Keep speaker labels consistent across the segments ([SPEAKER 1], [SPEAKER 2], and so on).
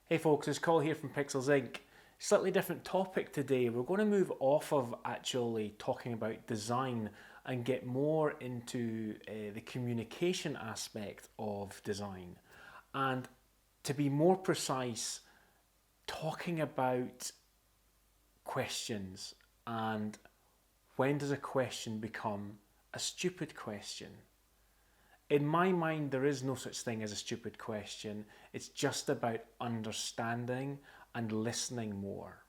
[SPEAKER 1] Hey folks, it's Col here from Pixels Inc. Slightly different topic today. We're going to move off of actually talking about design and get more into the communication aspect of design. And to be more precise, talking about questions and when does a question become a stupid question? In my mind, there is no such thing as a stupid question. It's just about understanding and listening more.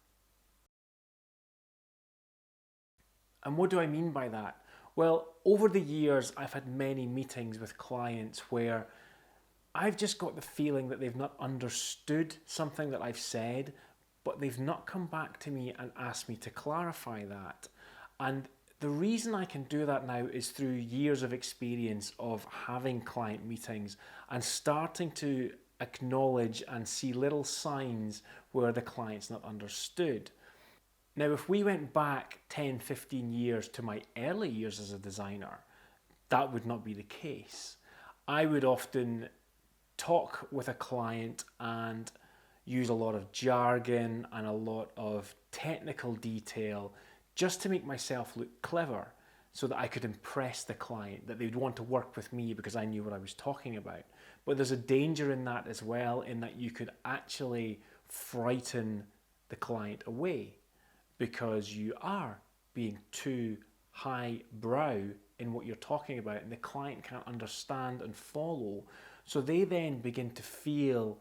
[SPEAKER 1] And what do I mean by that? Well, over the years, I've had many meetings with clients where I've just got the feeling that they've not understood something that I've said, but they've not come back to me and asked me to clarify that. And the reason I can do that now is through years of experience of having client meetings and starting to acknowledge and see little signs where the client's not understood. Now, if we went back 10, 15 years to my early years as a designer, that would not be the case. I would often talk with a client and use a lot of jargon and a lot of technical detail just to make myself look clever so that I could impress the client, that they'd want to work with me because I knew what I was talking about. But there's a danger in that as well, in that you could actually frighten the client away because you are being too highbrow in what you're talking about and the client can't understand and follow. So they then begin to feel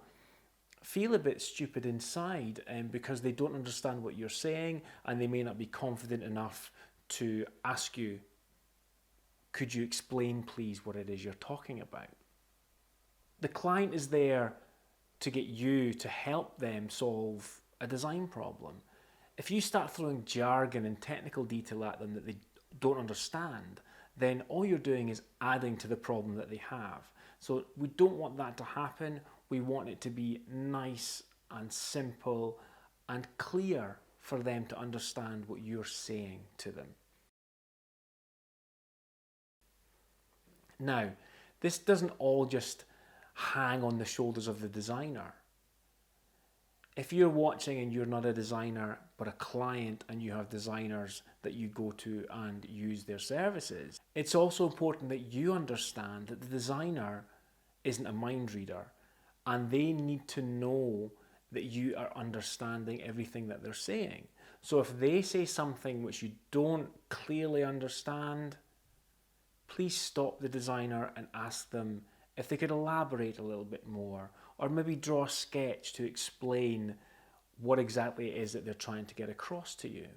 [SPEAKER 1] a bit stupid inside because they don't understand what you're saying and they may not be confident enough to ask you, could you explain please what it is you're talking about? The client is there to get you to help them solve a design problem. If you start throwing jargon and technical detail at them that they don't understand, then all you're doing is adding to the problem that they have. So we don't want that to happen. We want it to be nice and simple and clear for them to understand what you're saying to them. Now, this doesn't all just hang on the shoulders of the designer. If you're watching and you're not a designer but a client and you have designers that you go to and use their services, it's also important that you understand that the designer isn't a mind reader and they need to know that you are understanding everything that they're saying. So if they say something which you don't clearly understand, please stop the designer and ask them if they could elaborate a little bit more, or maybe draw a sketch to explain what exactly it is that they're trying to get across to you.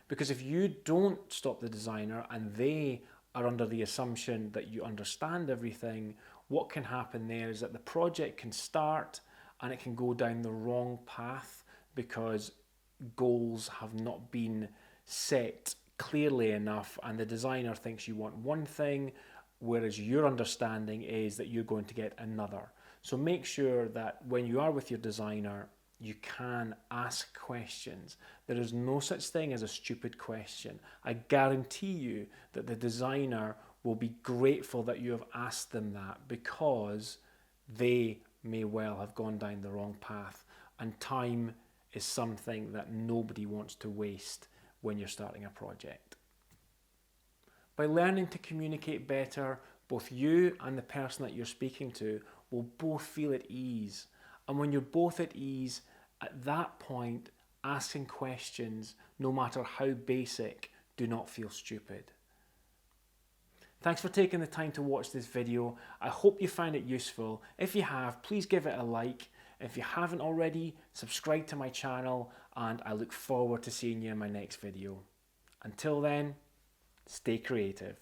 [SPEAKER 1] Because if you don't stop the designer and they are under the assumption that you understand everything, what can happen there is that the project can start and it can go down the wrong path because goals have not been set clearly enough and the designer thinks you want one thing, whereas your understanding is that you're going to get another. So make sure that when you are with your designer, you can ask questions. There is no such thing as a stupid question. I guarantee you that the designer will be grateful that you have asked them that because they may well have gone down the wrong path, and time is something that nobody wants to waste when you're starting a project. By learning to communicate better, both you and the person that you're speaking to will both feel at ease. And when you're both at ease, at that point, asking questions, no matter how basic, do not feel stupid. Thanks for taking the time to watch this video. I hope you find it useful. If you have, please give it a like. If you haven't already, subscribe to my channel, and I look forward to seeing you in my next video. Until then, stay creative.